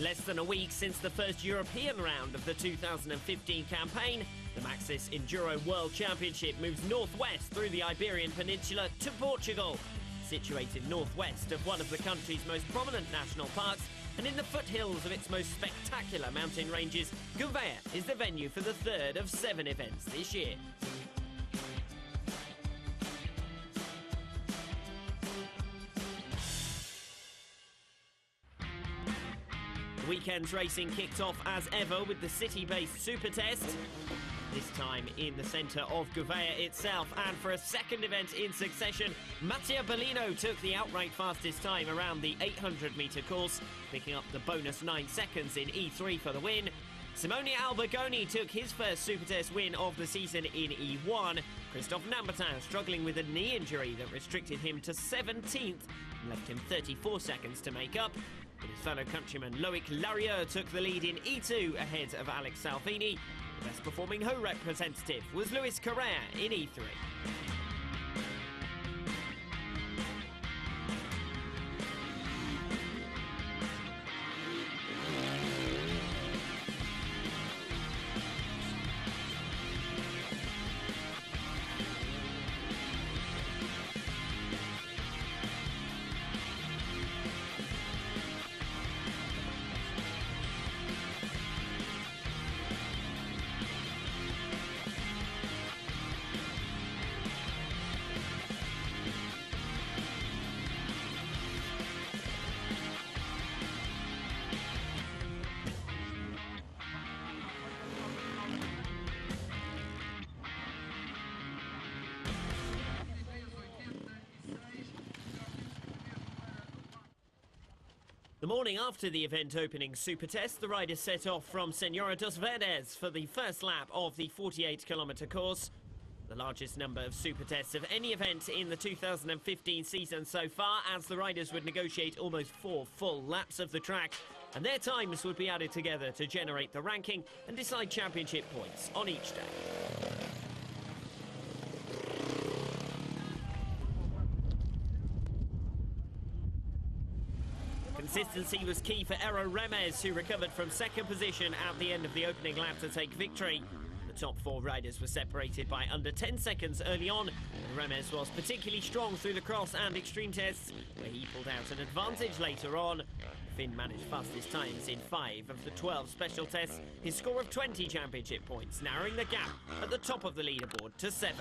Less than a week since the first European round of the 2015 campaign, the Maxxis Enduro World Championship moves northwest through the Iberian Peninsula to Portugal. Situated northwest of one of the country's most prominent national parks and in the foothills of its most spectacular mountain ranges, Gouveia is the venue for the third of 7 events this year. The weekend's racing kicked off as ever with the city-based Super Test, this time in the centre of Gouveia itself, and for a second event in succession, Mattia Bellino took the outright fastest time around the 800-metre course, picking up the bonus 9 seconds in E3 for the win. Simone Albergoni took his first Super Test win of the season in E1. Christophe Nambertin struggling with a knee injury that restricted him to 17th and left him 34 seconds to make up. But his fellow countryman Loic Larieux took the lead in E2 ahead of Alex Salvini. The best performing Ho representative was Luis Correa in E3. The morning after the event opening Super Test, the riders set off from Senhora dos Verdes for the first lap of the 48-kilometre course. The largest number of Super Tests of any event in the 2015 season so far, as the riders would negotiate almost 4 full laps of the track, and their times would be added together to generate the ranking and decide championship points on each day. Consistency was key for Ero Remes, who recovered from second position at the end of the opening lap to take victory. The top 4 riders were separated by under 10 seconds early on, and Remes was particularly strong through the cross and extreme tests, where he pulled out an advantage later on. FIM managed fastest times in 5 of the 12 special tests, his score of 20 championship points, narrowing the gap at the top of the leaderboard to 7.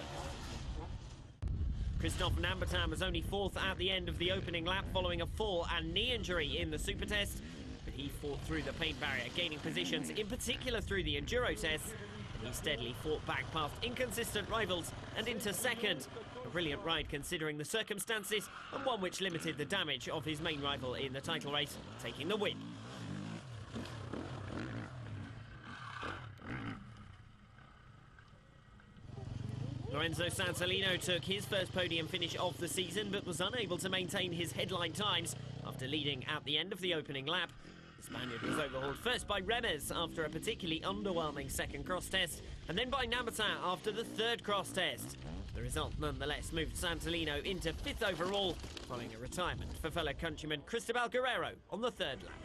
Christophe Nambertin was only 4th at the end of the opening lap following a fall and knee injury in the Super Test, but he fought through the paint barrier, gaining positions in particular through the Enduro tests, and he steadily fought back past inconsistent rivals and into second. A brilliant ride considering the circumstances, and one which limited the damage of his main rival in the title race, taking the win. Lorenzo Sansalino took his first podium finish of the season, but was unable to maintain his headline times after leading at the end of the opening lap. The Spaniard was overhauled first by Remes after a particularly underwhelming second cross test, and then by Nambertin after the third cross test. The result nonetheless moved Sansalino into 5th overall, following a retirement for fellow countryman Cristobal Guerrero on the 3rd lap.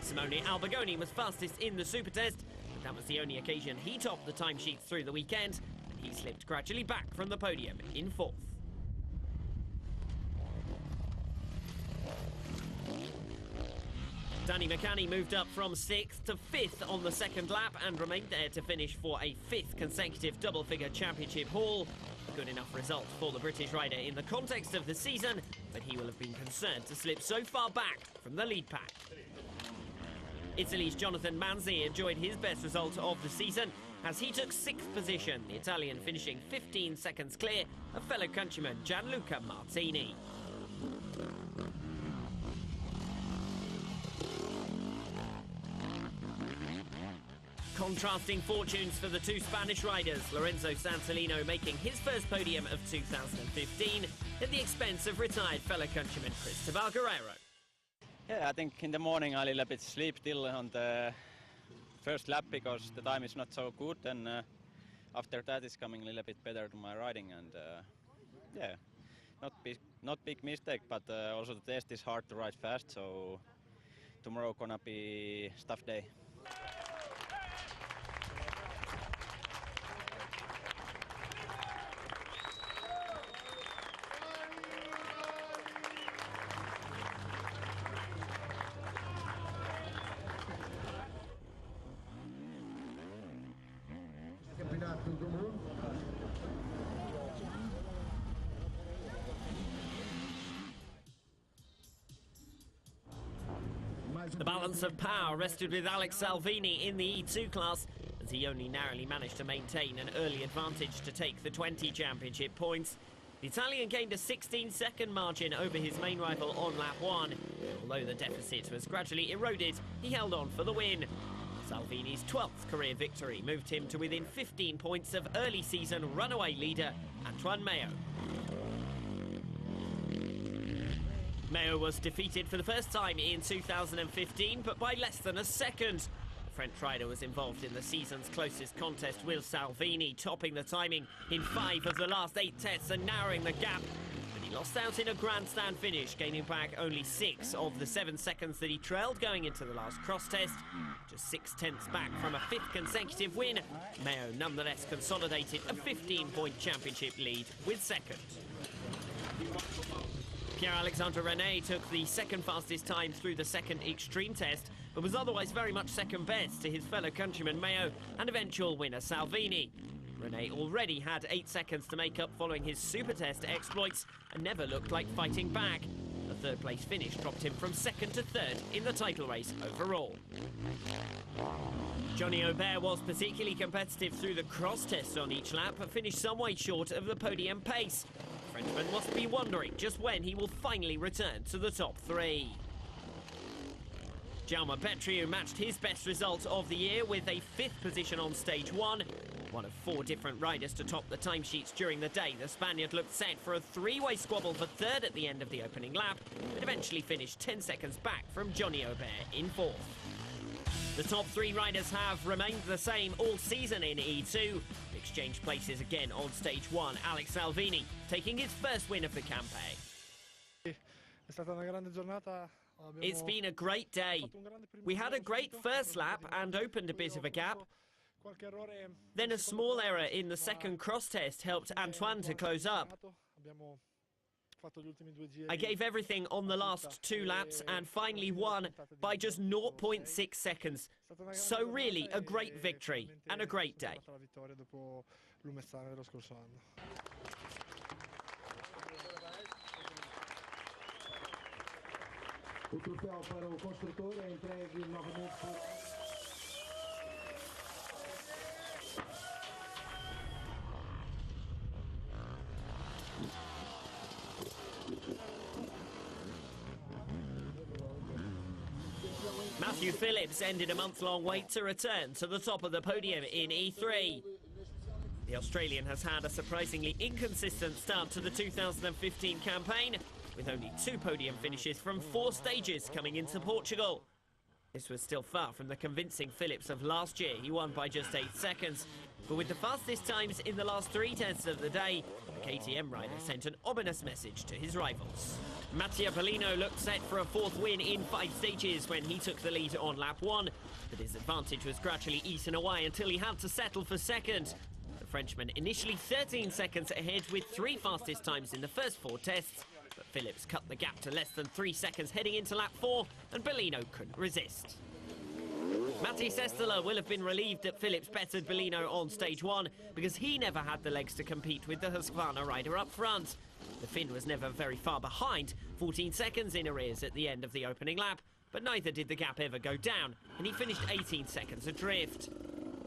Simone Albergoni was fastest in the Super Test, but that was the only occasion he topped the timesheets through the weekend. He slipped gradually back from the podium in 4th. Danny McCanny moved up from 6th to 5th on the second lap and remained there to finish for a 5th consecutive double-figure championship haul. A good enough result for the British rider in the context of the season, but he will have been concerned to slip so far back from the lead pack. Italy's Jonathan Manzi enjoyed his best result of the season as he took 6th position, the Italian finishing 15 seconds clear of fellow countryman Gianluca Martini. Contrasting fortunes for the 2 Spanish riders, Lorenzo Sansalino making his first podium of 2015 at the expense of retired fellow countryman Cristobal Guerrero. Yeah, I think in the morning I a little bit sleep still on the first lap because the time is not so good, and after that it's coming a little bit better to my riding, and yeah, not big mistake, but also the test is hard to ride fast, so tomorrow gonna be tough day. The balance of power rested with Alex Salvini in the E2 class, as he only narrowly managed to maintain an early advantage to take the 20 championship points. The Italian gained a 16-second margin over his main rival on lap 1. Although the deficit was gradually eroded, he held on for the win. Salvini's 12th career victory moved him to within 15 points of early season runaway leader Antoine Mayo. Mayo was defeated for the first time in 2015, but by less than a second. The French rider was involved in the season's closest contest, with Salvini topping the timing in 5 of the last 8 tests and narrowing the gap. But he lost out in a grandstand finish, gaining back only 6 of the 7 seconds that he trailed going into the last cross test. Just 6/10 back from a 5th consecutive win, Mayo nonetheless consolidated a 15-point championship lead with second. Pierre-Alexandre René took the second fastest time through the second extreme test, but was otherwise very much second best to his fellow countryman Mayo and eventual winner Salvini. René already had 8 seconds to make up following his super test exploits and never looked like fighting back. The third place finish dropped him from second to third in the title race overall. Johnny Aubert was particularly competitive through the cross test on each lap, but finished some way short of the podium pace. The Frenchman must be wondering just when he will finally return to the top 3. Jaume Petriu matched his best result of the year with a 5th position on stage 1. One of 4 different riders to top the timesheets during the day, the Spaniard looked set for a 3-way squabble for third at the end of the opening lap, but eventually finished 10 seconds back from Johnny Aubert in 4th. The top 3 riders have remained the same all season in E2. Exchanged places again on stage 1, Alex Salvini taking his first win of the campaign. It's been a great day. We had a great first lap and opened a bit of a gap. Then a small error in the second cross test helped Antoine to close up. I gave everything on the last 2 laps and finally won by just 0.6 seconds. So really a great victory and a great day. O troféu para o construtor é entregue novamente por... Matthew Phillips ended a month-long wait to return to the top of the podium in E3. The Australian has had a surprisingly inconsistent start to the 2015 campaign, with only 2 podium finishes from 4 stages coming into Portugal. This was still far from the convincing Phillips of last year. He won by just 8 seconds. But with the fastest times in the last 3 tests of the day, the KTM rider sent an ominous message to his rivals. Mattia Bellino looked set for a 4th win in 5 stages when he took the lead on lap 1, but his advantage was gradually eaten away until he had to settle for second. The Frenchman initially 13 seconds ahead with 3 fastest times in the first 4 tests, but Phillips cut the gap to less than 3 seconds heading into lap 4, and Bellino couldn't resist. Matti Sestala will have been relieved that Phillips bettered Bellino on stage 1 because he never had the legs to compete with the Husqvarna rider up front. The Finn was never very far behind, 14 seconds in arrears at the end of the opening lap, but neither did the gap ever go down, and he finished 18 seconds adrift.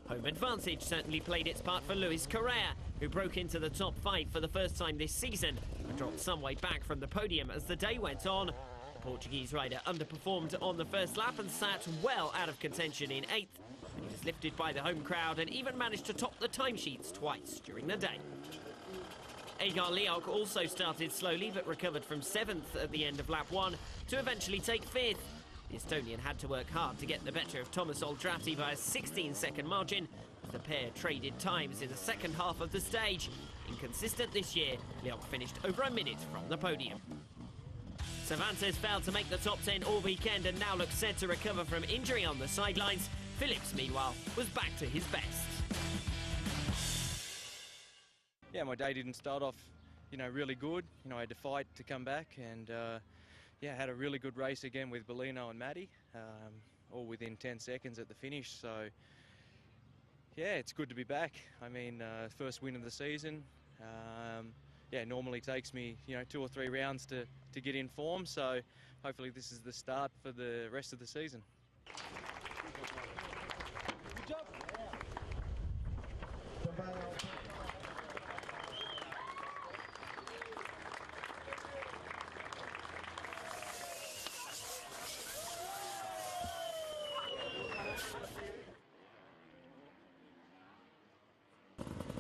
Home advantage certainly played its part for Luis Correa, who broke into the top 5 for the first time this season and dropped some way back from the podium as the day went on. The Portuguese rider underperformed on the first lap and sat well out of contention in 8th, but he was lifted by the home crowd and even managed to top the timesheets twice during the day. Agar Liok also started slowly but recovered from 7th at the end of lap 1 to eventually take 5th. The Estonian had to work hard to get the better of Thomas Oldrati by a 16-second margin. The pair traded times in the second half of the stage. Inconsistent this year, Liok finished over a minute from the podium. Cervantes failed to make the top 10 all weekend and now looks set to recover from injury on the sidelines. Phillips, meanwhile, was back to his best. Yeah, my day didn't start off, really good. I had to fight to come back, and had a really good race again with Bellino and Matty, all within 10 seconds at the finish. So, yeah, it's good to be back. I mean, first win of the season. Normally takes me, 2 or 3 rounds to get in form. So, hopefully this is the start for the rest of the season. Good job.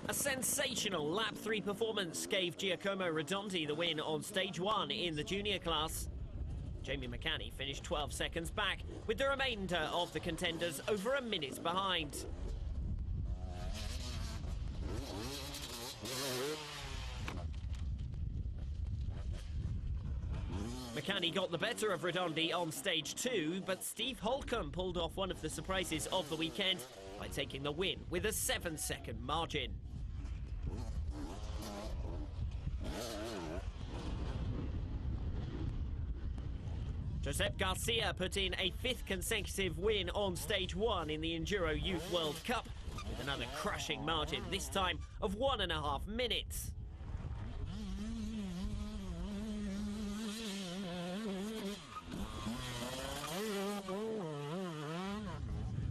A sensational lap 3 performance gave Giacomo Redondi the win on stage 1 in the junior class. Jamie McCanny finished 12 seconds back, with the remainder of the contenders over a minute behind. McCanny got the better of Redondi on stage 2, but Steve Holcomb pulled off one of the surprises of the weekend by taking the win with a 7-second margin. Josep Garcia put in a 5th consecutive win on stage 1 in the Enduro Youth World Cup, with another crushing margin, this time of 1.5 minutes.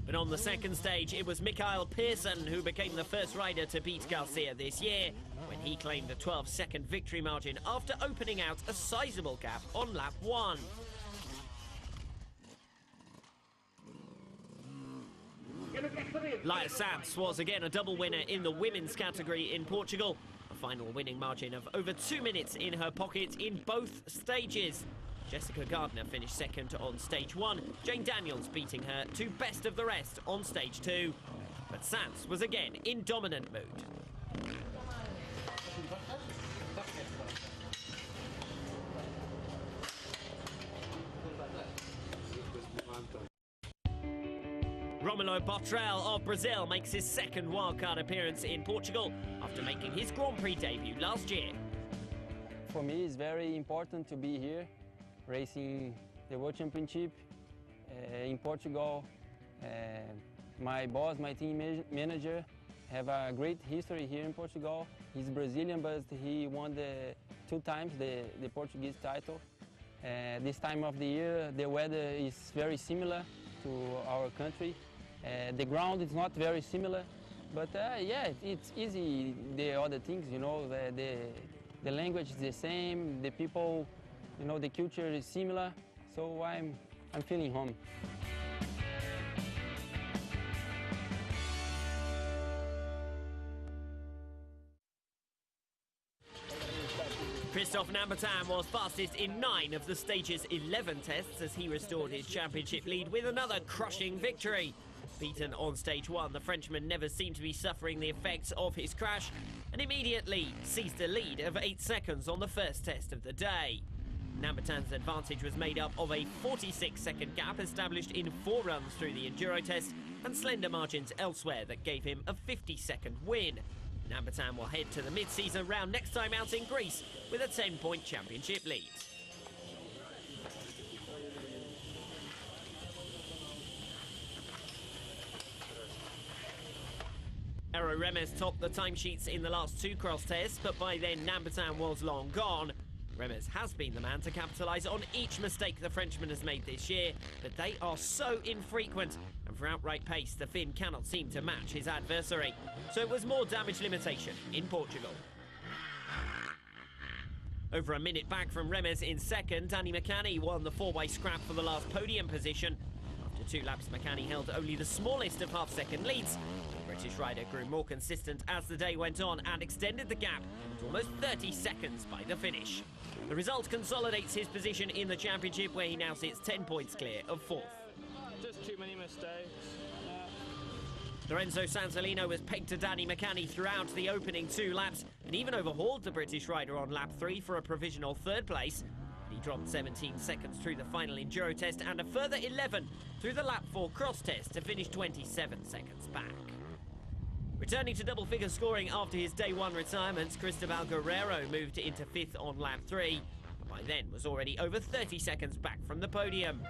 But on the second stage, it was Mikael Pearson who became the first rider to beat Garcia this year, when he claimed a 12-second victory margin after opening out a sizable gap on lap 1. Laia Sanz was again a double winner in the women's category in Portugal. A final winning margin of over 2 minutes in her pocket in both stages. Jessica Gardner finished second on stage 1, Jane Daniels beating her to best of the rest on stage 2. But Sanz was again in dominant mood. Romulo Botrel of Brazil makes his second wildcard appearance in Portugal after making his Grand Prix debut last year. For me, it's very important to be here, racing the World Championship in Portugal. My boss, my team manager, have a great history here in Portugal. He's Brazilian, but he won 2 times the Portuguese title. This time of the year, the weather is very similar to our country. The ground is not very similar, but it's easy. The other things, the language is the same, the people, the culture is similar, so I'm feeling home. Christophe Nambertin was fastest in 9 of the stage's 11 tests as he restored his championship lead with another crushing victory. Beaten on stage 1, the Frenchman never seemed to be suffering the effects of his crash and immediately seized a lead of 8 seconds on the first test of the day. Nambertin's advantage was made up of a 46-second gap established in 4 runs through the Enduro test and slender margins elsewhere that gave him a 50-second win. Nambertin will head to the mid-season round next time out in Greece with a 10-point championship lead. Eero Remes topped the timesheets in the last 2 cross tests, but by then Nambertin was long gone. Remes has been the man to capitalise on each mistake the Frenchman has made this year, but they are so infrequent, and for outright pace, the Finn cannot seem to match his adversary. So it was more damage limitation in Portugal. Over a minute back from Remes in second, Danny McCanny won the 4-way scrap for the last podium position. After 2 laps, McCanny held only the smallest of half-second leads. The British rider grew more consistent as the day went on and extended the gap to almost 30 seconds by the finish. The result consolidates his position in the championship, where he now sits 10 points clear of 4th. Just too many mistakes. Lorenzo Sansolino was pegged to Danny McCanny throughout the opening 2 laps and even overhauled the British rider on lap 3 for a provisional 3rd place. He dropped 17 seconds through the final Enduro test and a further 11 through the lap 4 cross test to finish 27 seconds back. Returning to double-figure scoring after his day 1 retirement, Cristobal Guerrero moved into 5th on lap 3, and by then was already over 30 seconds back from the podium.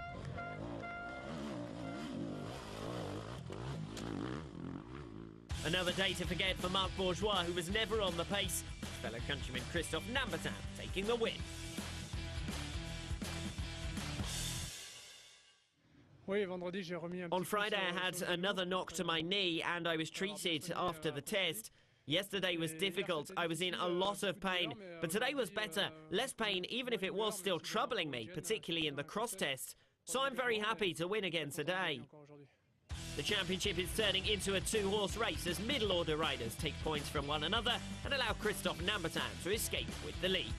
Another day to forget for Marc Bourgeois, who was never on the pace. His fellow countryman Christophe Nambertin taking the win. On Friday I had another knock to my knee and I was treated after the test. Yesterday was difficult, I was in a lot of pain, but today was better. Less pain even if it was still troubling me, particularly in the cross test. So I'm very happy to win again today. The championship is turning into a 2-horse race as middle-order riders take points from one another and allow Christophe Nambertin to escape with the lead.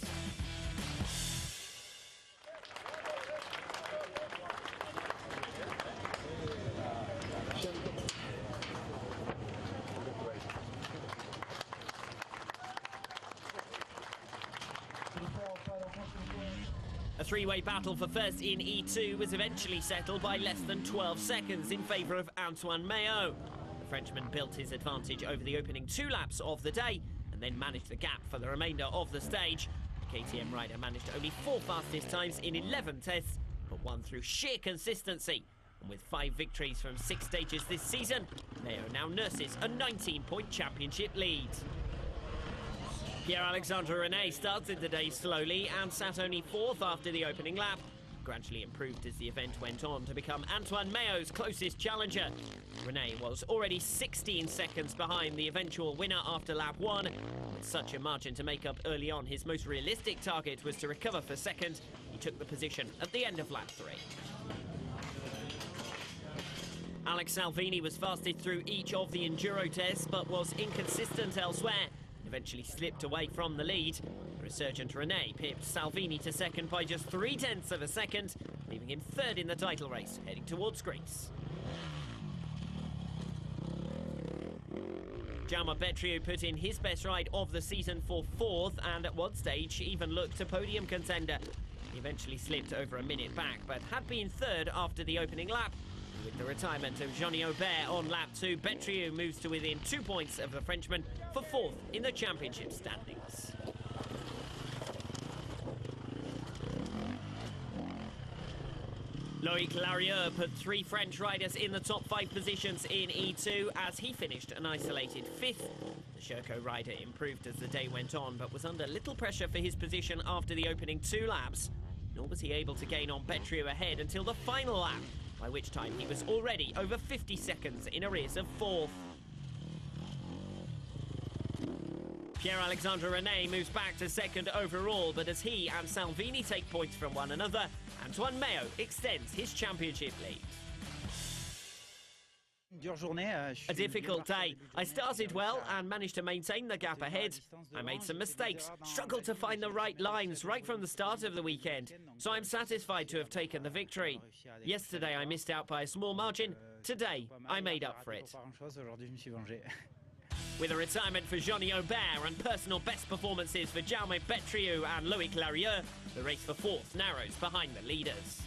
A three-way battle for first in E2 was eventually settled by less than 12 seconds in favour of Antoine Maillot. The Frenchman built his advantage over the opening 2 laps of the day and then managed the gap for the remainder of the stage. The KTM rider managed only 4 fastest times in 11 tests, but won through sheer consistency. And with 5 victories from 6 stages this season, Maillot now nurses a 19-point championship lead. Pierre-Alexandre René started the day slowly and sat only 4th after the opening lap. Gradually improved as the event went on to become Antoine Maillot's closest challenger. René was already 16 seconds behind the eventual winner after lap 1. With such a margin to make up early on, his most realistic target was to recover for second. He took the position at the end of lap 3. Alex Salvini was fastest through each of the Enduro tests but was inconsistent elsewhere. Eventually slipped away from the lead. The resurgent René pipped Salvini to second by just 0.3 of a second, leaving him third in the title race, heading towards Greece. Jaume Betriu put in his best ride of the season for 4th and at one stage even looked a podium contender. He eventually slipped over a minute back but had been 3rd after the opening lap. With the retirement of Johnny Aubert on lap 2, Betriu moves to within 2 points of the Frenchman for 4th in the championship standings. Loic Larieux put 3 French riders in the top 5 positions in E2 as he finished an isolated 5th. The Sherco rider improved as the day went on but was under little pressure for his position after the opening 2 laps. Nor was he able to gain on Betriu ahead until the final lap, by which time he was already over 50 seconds in arrears of 4th. Pierre-Alexandre René moves back to 2nd overall, but as he and Salvini take points from one another, Antoine Maillot extends his championship lead. A difficult day. I started well and managed to maintain the gap ahead. I made some mistakes, struggled to find the right lines right from the start of the weekend, so I'm satisfied to have taken the victory. Yesterday I missed out by a small margin. Today I made up for it. With a retirement for Johnny Aubert and personal best performances for Jaume Betriu and Loic Larieux, the race for 4th narrows behind the leaders.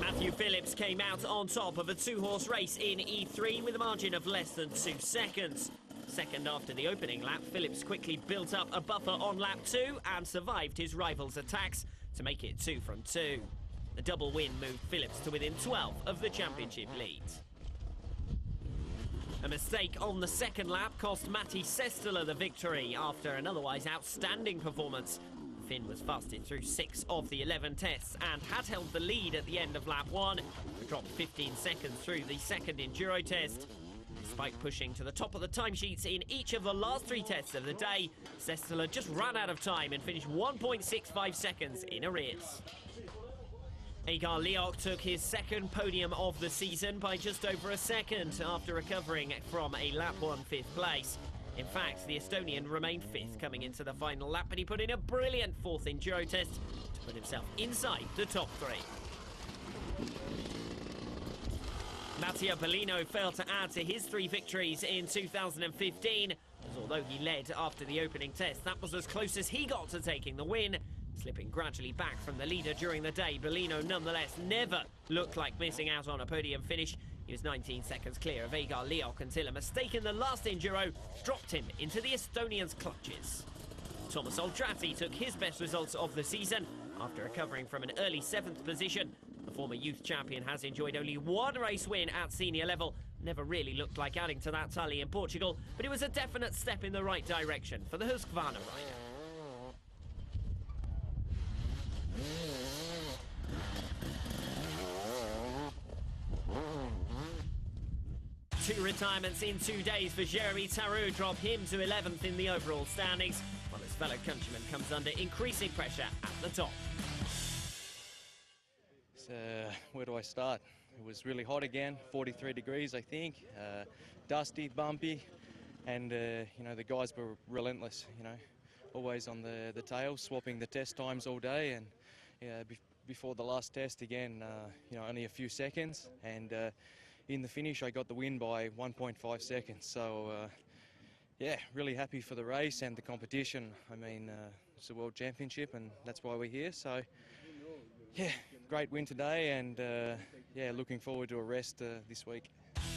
Matthew Phillips came out on top of a 2-horse race in E3 with a margin of less than 2 seconds. Second after the opening lap, Phillips quickly built up a buffer on lap 2 and survived his rival's attacks to make it 2 from 2. The double win moved Phillips to within 12 of the championship lead. A mistake on the second lap cost Matti Sestala the victory after an otherwise outstanding performance. Finn was fastest through 6 of the 11 tests and had held the lead at the end of lap 1, but dropped 15 seconds through the second Enduro test. Despite pushing to the top of the timesheets in each of the last 3 tests of the day, Sestala just ran out of time and finished 1.65 seconds in arrears. Agar Liok took his second podium of the season by just over a second after recovering from a lap 1 fifth place. In fact, the Estonian remained fifth coming into the final lap, but he put in a brilliant fourth Enduro test to put himself inside the top three. Matteo Bellino failed to add to his 3 victories in 2015, as although he led after the opening test, that was as close as he got to taking the win. Slipping gradually back from the leader during the day, Bellino nonetheless never looked like missing out on a podium finish. He was 19 seconds clear of Agar Liok until a mistake in the last Enduro dropped him into the Estonian's clutches. Thomas Oldrati took his best results of the season after recovering from an early 7th position. The former youth champion has enjoyed only 1 race win at senior level. Never really looked like adding to that tally in Portugal, but it was a definite step in the right direction for the Husqvarna rider. Two retirements in 2 days for Jeremy Tarou drop him to 11th in the overall standings, while his fellow countryman comes under increasing pressure at the top. So, where do I start? It was really hot again, 43 degrees I think, dusty, bumpy, and you know, the guys were relentless, you know, always on the tail, swapping the test times all day, and before the last test again, you know, only a few seconds, and in the finish I got the win by 1.5 seconds, so yeah, really happy for the race and the competition. I mean, it's a World Championship and that's why we're here, so yeah, great win today, and yeah, looking forward to a rest this week.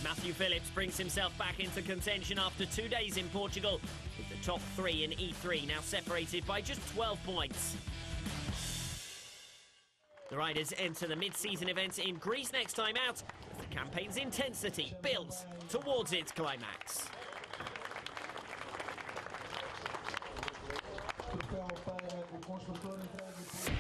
Matthew Phillips brings himself back into contention after 2 days in Portugal, with the top 3 in E3 now separated by just 12 points. The riders enter the mid-season event in Greece next time out, as the campaign's intensity builds towards its climax. Troféu para o construtor entregue por